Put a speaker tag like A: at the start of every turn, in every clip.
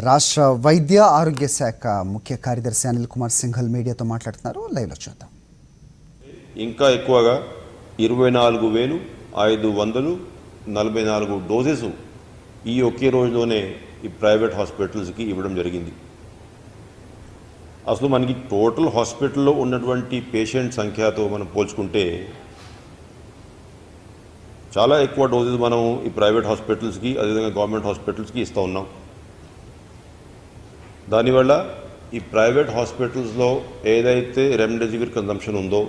A: రాష్ట్ర వైద్య ఆరోగ్య శాఖ ముఖ్య కార్యదర్శి అనిల్ కుమార్ సింఘల్ మీడియాతో మాట్లాడుతున్నారు. లైవ్లో చూద్దాం.
B: ఇంకా ఎక్కువగా 24,544 డోసెస్ ఈ ఒకే రోజులోనే ఈ ప్రైవేట్ హాస్పిటల్స్కి ఇవ్వడం జరిగింది. అసలు మనకి టోటల్ హాస్పిటల్లో ఉన్నటువంటి పేషెంట్ సంఖ్యతో మనం పోల్చుకుంటే చాలా ఎక్కువ డోసెస్ మనం ఈ ప్రైవేట్ హాస్పిటల్స్కి అదేవిధంగా గవర్నమెంట్ హాస్పిటల్స్కి ఇస్తూ ఉన్నాం. దానివల్ల ఈ ప్రైవేట్ హాస్పిటల్స్లో ఏదైతే రెమ్డెసివిర్ కన్జంప్షన్ ఉందో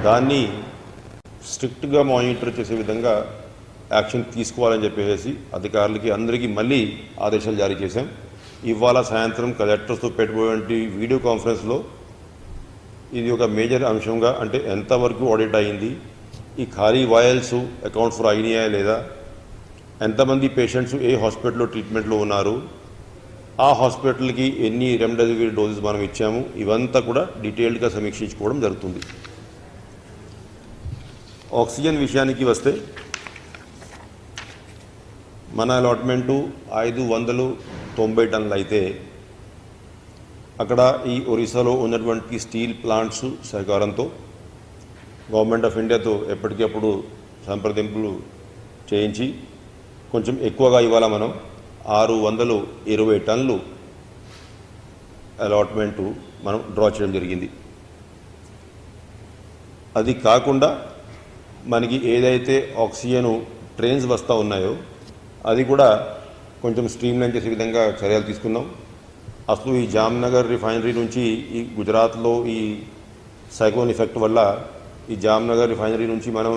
B: దాన్ని స్ట్రిక్ట్గా మానిటర్ చేసే విధంగా యాక్షన్ తీసుకోవాలని చెప్పేసి అధికారులకి అందరికీ మళ్ళీ ఆదేశాలు జారీ చేశాం. ఇవాళ సాయంత్రం కలెక్టర్స్తో పెట్టబోయేటువంటి వీడియో కాన్ఫరెన్స్లో ఇది ఒక మేజర్ అంశంగా, అంటే ఎంతవరకు ఆడిట్ అయింది, ఈ ఖాళీ వాయల్స్ అకౌంట్ ఫర్ అయినాయా లేదా, ఎంతమంది పేషెంట్స్ ఏ హాస్పిటల్లో ట్రీట్మెంట్లో ఉన్నారు, ఆ హాస్పిటల్కి ఎన్ని రెమ్డెసివిర్ డోసెస్ మనం ఇచ్చాము, ఇవంతా కూడా డీటెయిల్డ్గా సమీక్షించుకోవడం జరుగుతుంది. ఆక్సిజన్ విషయానికి వస్తే మన అలాట్మెంటు 590 టన్నులు అయితే అక్కడ ఈ ఒరిస్సాలో ఉన్నటువంటి స్టీల్ ప్లాంట్స్ సహకారంతో గవర్నమెంట్ ఆఫ్ ఇండియాతో ఎప్పటికప్పుడు సంప్రదింపులు చేయించి కొంచెం ఎక్కువగా ఇవాళ మనం 620 టన్నులు అలాట్మెంటు మనం డ్రా చేయడం జరిగింది. అది కాకుండా మనకి ఏదైతే ఆక్సిజన్ ట్రైన్స్ వస్తూ ఉన్నాయో అది కూడా కొంచెం స్ట్రీమ్లైన్ చేసే విధంగా చర్యలు తీసుకున్నాం. అసలు ఈ జామ్నగర్ రిఫైనరీ నుంచి ఈ గుజరాత్లో ఈ సైక్లోన్ ఎఫెక్ట్ వల్ల ఈ జామ్నగర్ రిఫైనరీ నుంచి మనం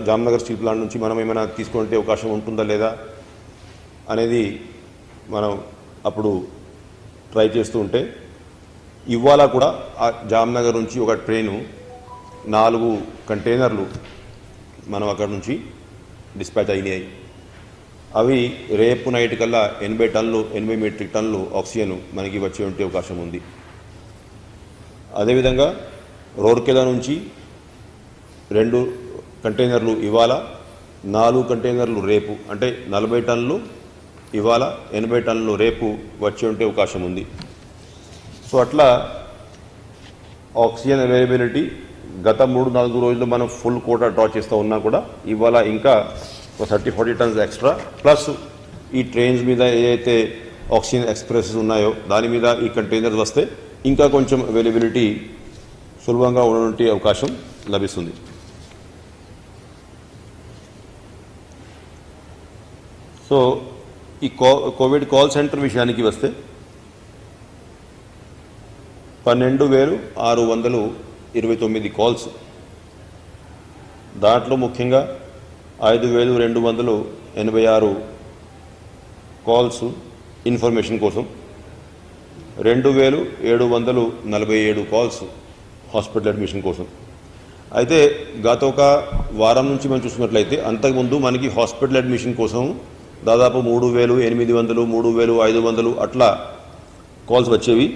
B: జామ్నగర్ స్టీల్ ప్లాంట్ నుంచి మనం ఏమైనా తీసుకుంటే అవకాశం ఉంటుందా లేదా అనేది మనం అప్పుడు ట్రై చేస్తూ ఉంటే ఇవాళ కూడా ఆ జామ్నగర్ నుంచి ఒక ట్రైను 4 కంటైనర్లు మనం అక్కడ నుంచి డిస్పాచ్ అయినాయి. అవి రేపు నైట్ కల్లా 80 మెట్రిక్ టన్నులు ఆక్సిజన్ మనకి వచ్చే ఉంటే అవకాశం ఉంది. అదేవిధంగా రూర్కెలా నుంచి 2 కంటైనర్లు ఇవాళ, 4 కంటైనర్లు రేపు, అంటే 40 టన్నులు ఇవాళ, 80 టన్నులు రేపు వచ్చే ఉంటే అవకాశం ఉంది. సో అట్లా ఆక్సిజన్ అవైలబిలిటీ గత 3-4 రోజులు మనం ఫుల్ కోటా డ్రా చేస్తూ ఉన్నా కూడా ఇవాళ ఇంకా 30-40 టన్స్ ఎక్స్ట్రా, ప్లస్ ఈ ట్రైన్స్ మీద ఏదైతే ఆక్సిజన్ ఎక్స్ప్రెసెస్ ఉన్నాయో దాని మీద ఈ కంటైనర్స్ వస్తే ఇంకా కొంచెం అవైలబిలిటీ సులభంగా ఉండడానికి అవకాశం లభిస్తుంది. సో ఈ కోవిడ్ కాల్ సెంటర్ విషయానికి వస్తే 12,629 కాల్స్, దాంట్లో ముఖ్యంగా 5,286 కాల్స్ ఇన్ఫర్మేషన్ కోసం, 2,747 కాల్స్ హాస్పిటల్ అడ్మిషన్ కోసం. అయితే గత ఒక వారం నుంచి మనం చూసుకున్నట్లయితే అంతకుముందు మనకి హాస్పిటల్ అడ్మిషన్ కోసం దాదాపు 3,800, 3,500 అట్లా కాల్స్ వచ్చేవి.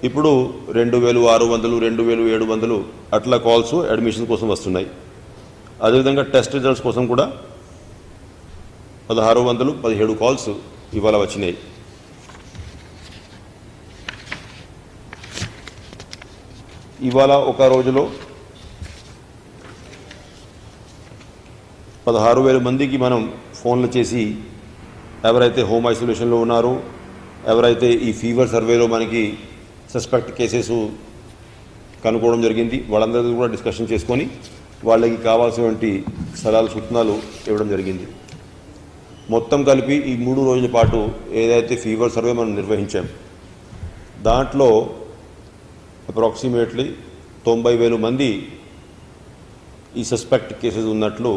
B: ఇప్పుడు 2,600, 2,700 అట్లా కాల్స్ అడ్మిషన్ కోసం వస్తున్నాయి. అదేవిధంగా టెస్ట్ రిజల్ట్స్ కోసం కూడా 1,617 కాల్స్ ఇవాళ వచ్చినాయి. ఇవాళ ఒక రోజులో 16,000 మందికి మనం ఫోన్లు చేసి ఎవరైతే హోమ్ ఐసోలేషన్లో ఉన్నారో, ఎవరైతే ఈ ఫీవర్ సర్వేలో మనకి సస్పెక్ట్ కేసెస్ కనుక్కోవడం జరిగింది, వాళ్ళందరితో కూడా డిస్కషన్ చేసుకొని వాళ్ళకి కావాల్సినటువంటి సలహాలు సూచనలు ఇవ్వడం జరిగింది. మొత్తం కలిపి ఈ 3 రోజుల పాటు ఏదైతే ఫీవర్ సర్వే మనం నిర్వహించాం దాంట్లో అప్రాక్సిమేట్లీ 90,000 మంది ఈ సస్పెక్ట్ కేసెస్ ఉన్నట్లు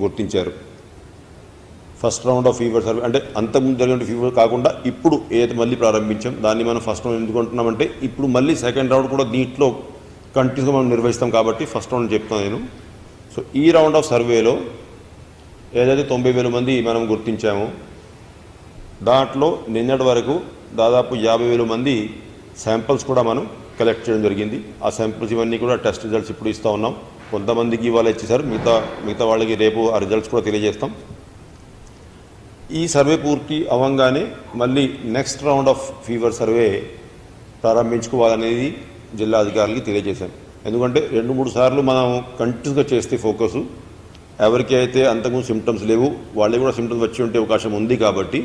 B: గుర్తించారు. First round of fever survey అంటే అంతకుముందు జరిగిన ఫీవర్ కాకుండా ఇప్పుడు ఏదైతే మళ్ళీ ప్రారంభించాం దాన్ని మనం ఫస్ట్ రౌండ్ ఎందుకు అంటున్నామంటే ఇప్పుడు మళ్ళీ సెకండ్ రౌండ్ కూడా దీంట్లో కంటిన్యూస్గా మనం నిర్వహిస్తాం కాబట్టి ఫస్ట్ రౌండ్ చెప్తాను నేను. సో ఈ రౌండ్ ఆఫ్ సర్వేలో ఏదైతే 90,000 మంది మనం గుర్తించామో దాంట్లో నిన్నటి వరకు దాదాపు 50,000 మంది శాంపిల్స్ కూడా మనం కలెక్ట్ చేయడం జరిగింది. ఆ శాంపిల్స్ ఇవన్నీ కూడా టెస్ట్ రిజల్ట్స్ ఇప్పుడు ఇస్తూ ఉన్నాం. కొంతమందికి ఇవాళ ఇచ్చేసారు, మిగతా వాళ్ళకి రేపు ఆ రిజల్ట్స్ కూడా తెలియజేస్తాం. ఈ సర్వే పూర్తి అవ్వగానే మళ్ళీ next round of fever survey ప్రారంభించుకోవాలనేది జిల్లా అధికారులకి తెలియజేశాం. ఎందుకంటే 2-3 సార్లు మనం కంటిన్యూస్గా చేస్తే ఫోకస్ ఎవరికి అయితే అంతకుముందు సిమ్టమ్స్ లేవు వాళ్ళకి కూడా సిమ్టమ్స్ వచ్చి ఉంటే అవకాశం ఉంది. కాబట్టి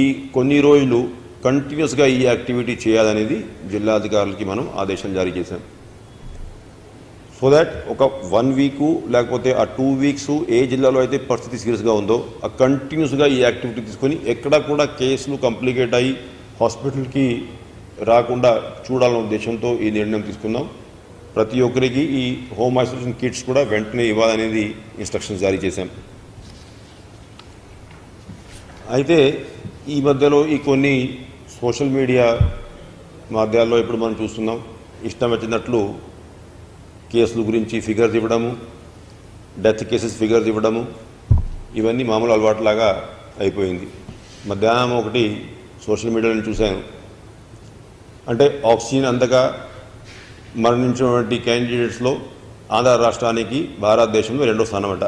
B: ఈ కొన్ని రోజులు కంటిన్యూస్గా ఈ యాక్టివిటీ చేయాలనేది జిల్లా అధికారులకి మనం ఆదేశం జారీ చేశాం. సో దాట్ ఒక 1 వీకు లేకపోతే ఆ 2 వీక్స్ ఏ జిల్లాలో అయితే పరిస్థితి సీరియస్గా ఉందో ఆ కంటిన్యూస్గా ఈ యాక్టివిటీ తీసుకొని ఎక్కడ కూడా కేసులు కాంప్లికేట్ అయ్యి హాస్పిటల్కి రాకుండా చూడాలనే ఉద్దేశంతో ఈ నిర్ణయం తీసుకున్నాం. ప్రతి ఒక్కరికి ఈ హోమ్ ఐసోలేషన్ కిట్స్ కూడా వెంటనే ఇవ్వాలనేది ఇన్స్ట్రక్షన్స్ జారీ చేశాం. అయితే ఈ మధ్యలో ఈ కొన్ని సోషల్ మీడియా మాధ్యాల్లో ఇప్పుడు మనం చూస్తున్నాం, ఇష్టం వచ్చినట్లు కేసుల గురించి ఫిగర్స్ ఇవ్వడము, డెత్ కేసెస్ ఫిగర్స్ ఇవ్వడము, ఇవన్నీ మామూలు అలవాటులాగా అయిపోయింది. మధ్యాహ్నం ఒకటి సోషల్ మీడియాలో చూశాను, అంటే ఆక్సిజన్ అందక మరణించినటువంటి క్యాండిడేట్స్లో ఆంధ్ర రాష్ట్రానికి భారతదేశంలో 2వ స్థానం అట.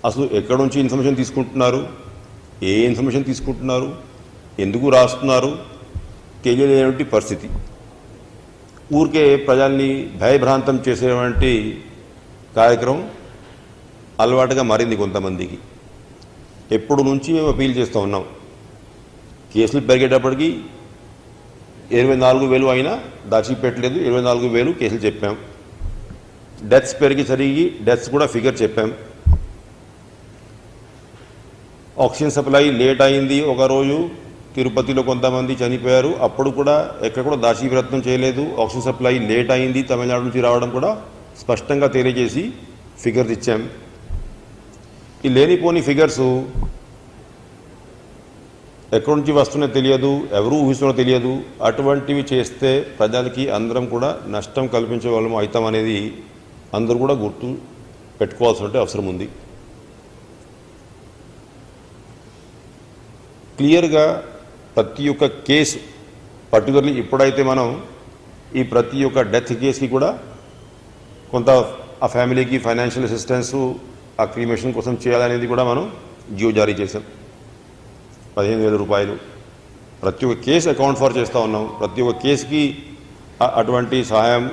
B: అసలు ఎక్కడి నుంచి ఇన్ఫర్మేషన్ తీసుకుంటున్నారు, ఏ ఇన్ఫర్మేషన్ తీసుకుంటున్నారు, ఎందుకు రాస్తున్నారు తెలియలేనటువంటి పరిస్థితి. ఊరికే ప్రజల్ని భయభ్రాంతం చేసేటువంటి కార్యక్రమం అలవాటుగా మారింది కొంతమందికి. ఎప్పుడు నుంచి మేము అపీల్ చేస్తూ ఉన్నాం, కేసులు పెరిగేటప్పటికి 24,000 అయినా దాచిపెట్టలేదు, 24,000 కేసులు చెప్పాం. డెత్స్ పెరిగి డెత్స్ కూడా ఫిగర్ చెప్పాం. ఆక్సిజన్ సప్లై లేట్ అయింది, ఒకరోజు తిరుపతిలో కొంతమంది చనిపోయారు, అప్పుడు కూడా ఎక్కడ కూడా దాచి ప్రయత్నం చేయలేదు. ఆక్సిజన్ సప్లై లేట్ అయింది, తమిళనాడు నుంచి రావడం కూడా స్పష్టంగా తెలియజేసి ఫిగర్స్ ఇచ్చాం. ఈ లేనిపోని ఫిగర్స్ ఎక్కడి నుంచి వస్తున్నాయో తెలియదు, ఎవరు ఊహిస్తున్నారో తెలియదు. అటువంటివి చేస్తే ప్రజలకి అందరం కూడా నష్టం కల్పించే వాళ్ళం అవుతాం అనేది అందరూ కూడా గుర్తు పెట్టుకోవాల్సిన అవసరం ఉంది. క్లియర్గా ప్రతి ఒక్క కేసు, పర్టికులర్లీ ఇప్పుడైతే మనం ఈ ప్రతి ఒక్క డెత్ కేసుకి కూడా కొంత ఆ ఫ్యామిలీకి ఫైనాన్షియల్ అసిస్టెన్స్ ఆ క్రిమేషన్ కోసం చేయాలనేది కూడా మనం జియో జారీ చేసాం. 15,000 రూపాయలు ప్రతి ఒక్క కేసు అకౌంట్ ఫర్ చేస్తూ ఉన్నాం. ప్రతి ఒక్క కేసుకి అటువంటి సహాయం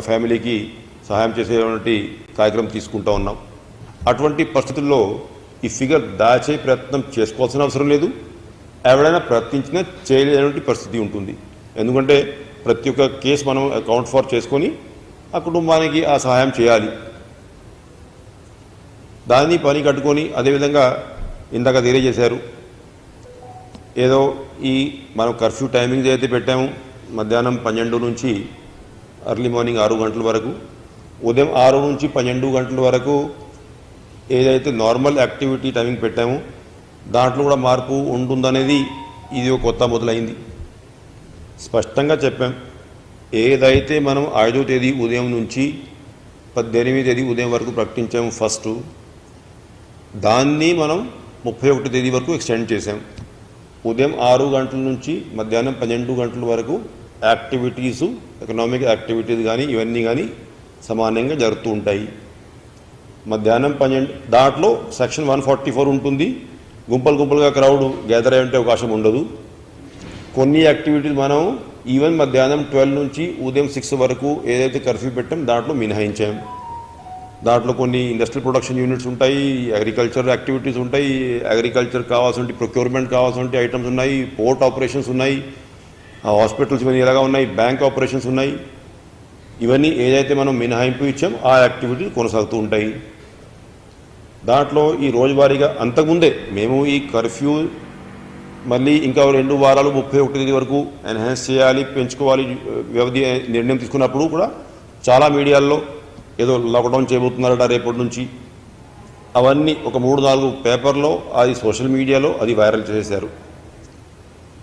B: ఫ్యామిలీకి సహాయం చేసేటువంటి కార్యక్రమం తీసుకుంటూ ఉన్నాం. అటువంటి పరిస్థితుల్లో ఈ ఫిగర్ దాచే ప్రయత్నం చేసుకోవాల్సిన అవసరం లేదు, ఎవరైనా ప్రయత్నించినా చేయలేనటువంటి పరిస్థితి ఉంటుంది. ఎందుకంటే ప్రతి ఒక్క కేసు మనం అకౌంట్ ఫర్ చేసుకొని ఆ కుటుంబానికి ఆ సహాయం చేయాలి. దాన్ని పని కట్టుకొని అదేవిధంగా ఇందాక తెలియజేశారు, ఏదో ఈ మనం కర్ఫ్యూ టైమింగ్స్ అయితే పెట్టాము, మధ్యాహ్నం 12 నుంచి ఎర్లీ మార్నింగ్ 6 గంటల వరకు, ఉదయం 6 నుంచి 12 గంటల వరకు ఏదైతే నార్మల్ యాక్టివిటీ టైమింగ్ పెట్టామో దాంట్లో కూడా మార్పు ఉంటుందనేది ఇది ఒక కొత్త మొదలైంది. స్పష్టంగా చెప్పాం, ఏదైతే మనం 5వ తేదీ ఉదయం నుంచి 18వ తేదీ ఉదయం వరకు ప్రకటించాము ఫస్ట్, దాన్ని మనం 31వ తేదీ వరకు ఎక్స్టెండ్ చేసాం. ఉదయం 6 గంటల నుంచి మధ్యాహ్నం 12 గంటల వరకు యాక్టివిటీసు, ఎకనామిక్ యాక్టివిటీస్ కానీ ఇవన్నీ కానీ సమానంగా జరుగుతూ ఉంటాయి. మధ్యాహ్నం 12 దాంట్లో సెక్షన్ 144 ఉంటుంది. గుంపులుగా క్రౌడ్ గ్యాదర్ అయ్యే అవకాశం ఉండదు. కొన్ని యాక్టివిటీస్ మనం ఈవెన్ మధ్యాహ్నం 12 నుంచి ఉదయం 6 వరకు ఏదైతే కర్ఫ్యూ పెట్టాం దాంట్లో మినహాయించాం. దాంట్లో కొన్ని ఇండస్ట్రియల్ ప్రొడక్షన్ యూనిట్స్ ఉంటాయి, అగ్రికల్చర్ యాక్టివిటీస్ ఉంటాయి, అగ్రికల్చర్ కావాల్సిన ప్రొక్యూర్మెంట్ కావాల్సిన ఐటమ్స్ ఉన్నాయి, పోర్ట్ ఆపరేషన్స్ ఉన్నాయి, హాస్పిటల్స్ ఇవన్నీ ఎలాగా ఉన్నాయి, బ్యాంక్ ఆపరేషన్స్ ఉన్నాయి. ఇవన్నీ ఏదైతే మనం మినహాయింపు ఇచ్చాం ఆ యాక్టివిటీ కొనసాగుతూ ఉంటాయి. దాంట్లో ఈ రోజువారీగా అంతకుముందే మేము ఈ కర్ఫ్యూ మళ్ళీ ఇంకా 2 వారాలు 31 తేదీ వరకు ఎన్హాన్స్ చేయాలి, పెంచుకోవాలి వ్యవధి నిర్ణయం తీసుకున్నప్పుడు కూడా చాలా మీడియాల్లో ఏదో లాక్డౌన్ చేయబోతున్నారట రేపటి నుంచి, అవన్నీ ఒక 3-4 పేపర్లో అది సోషల్ మీడియాలో అది వైరల్ చేశారు.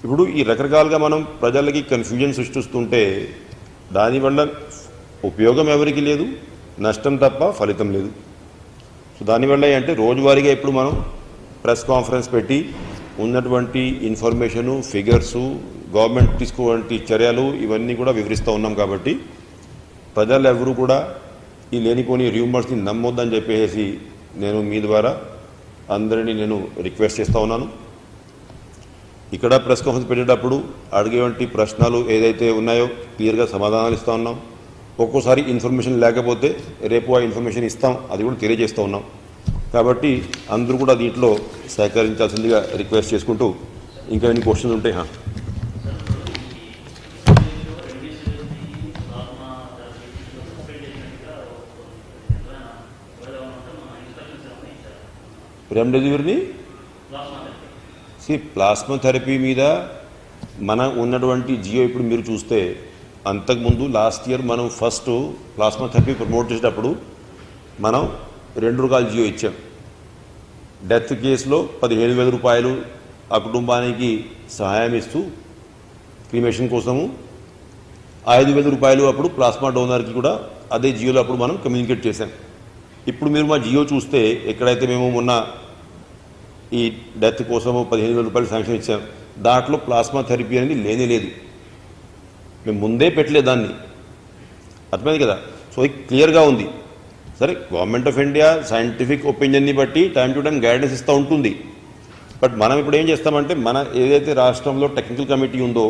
B: ఇప్పుడు ఈ రకరకాలుగా మనం ప్రజలకి కన్ఫ్యూజన్ సృష్టిస్తుంటే దానివల్ల ఉపయోగం ఎవరికి లేదు, నష్టం తప్ప ఫలితం లేదు. సో దానివల్ల ఏంటంటే రోజువారీగా ఇప్పుడు మనం ప్రెస్ కాన్ఫరెన్స్ పెట్టి ఉన్నటువంటి ఇన్ఫర్మేషను, ఫిగర్సు, గవర్నమెంట్ తీసుకోవాల్సిన చర్యలు ఇవన్నీ కూడా వివరిస్తూ ఉన్నాం. కాబట్టి ప్రజలు ఎవరు కూడా ఈ లేనిపోని రూమర్స్ని నమ్మొద్దని చెప్పేసి నేను మీ ద్వారా అందరినీ నేను రిక్వెస్ట్ చేస్తూ ఉన్నాను. ఇక్కడ ప్రెస్ కాన్ఫరెన్స్ పెట్టేటప్పుడు అడిగేటువంటి ప్రశ్నలు ఏదైతే ఉన్నాయో క్లియర్గా సమాధానాలు ఇస్తూ ఉన్నాం. ఒక్కోసారి ఇన్ఫర్మేషన్ లేకపోతే రేపు ఆ ఇన్ఫర్మేషన్ ఇస్తాం, అది కూడా తెలియజేస్తూ ఉన్నాం. కాబట్టి అందరూ కూడా దీంట్లో సహకరించాల్సిందిగా రిక్వెస్ట్ చేసుకుంటూ ఇంకా ఎన్ని క్వశ్చన్స్ ఉంటాయి. రెమ్డెసివిర్ని ప్లాస్మా థెరపీ మీద మన ఉన్నటువంటి జియో ఇప్పుడు మీరు చూస్తే అంతకుముందు లాస్ట్ ఇయర్ మనం ఫస్ట్ ప్లాస్మా థెరపీ ప్రమోట్ చేసేటప్పుడు మనం 2 రకాల జియో ఇచ్చాం. డెత్ కేసులో 15,000 రూపాయలు ఆ కుటుంబానికి సహాయం ఇస్తూ క్రిమేషన్ కోసము, 5,000 రూపాయలు అప్పుడు ప్లాస్మా డోనర్కి కూడా అదే జియోలో అప్పుడు మనం కమ్యూనికేట్ చేశాం. ఇప్పుడు మీరు మా జియో చూస్తే ఎక్కడైతే మేము మొన్న ఈ డెత్ కోసము 15,000 రూపాయలు శాంక్షన్ ఇచ్చాం, దాంట్లో ప్లాస్మా థెరపీ అనేది లేనే లేదు. మేము ముందే పెట్టలేదు దాన్ని, అర్థమైంది కదా. సో ఇది క్లియర్గా ఉంది. సరే, గవర్నమెంట్ ఆఫ్ ఇండియా సైంటిఫిక్ ఒపీనియన్ని బట్టి టైం టు టైం గైడెన్స్ ఇస్తూ ఉంటుంది. బట్ మనం ఇప్పుడు ఏం చేస్తామంటే మన ఏదైతే రాష్ట్రంలో టెక్నికల్ కమిటీ ఉందో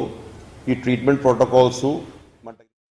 B: ఈ ట్రీట్మెంట్ ప్రోటోకాల్స్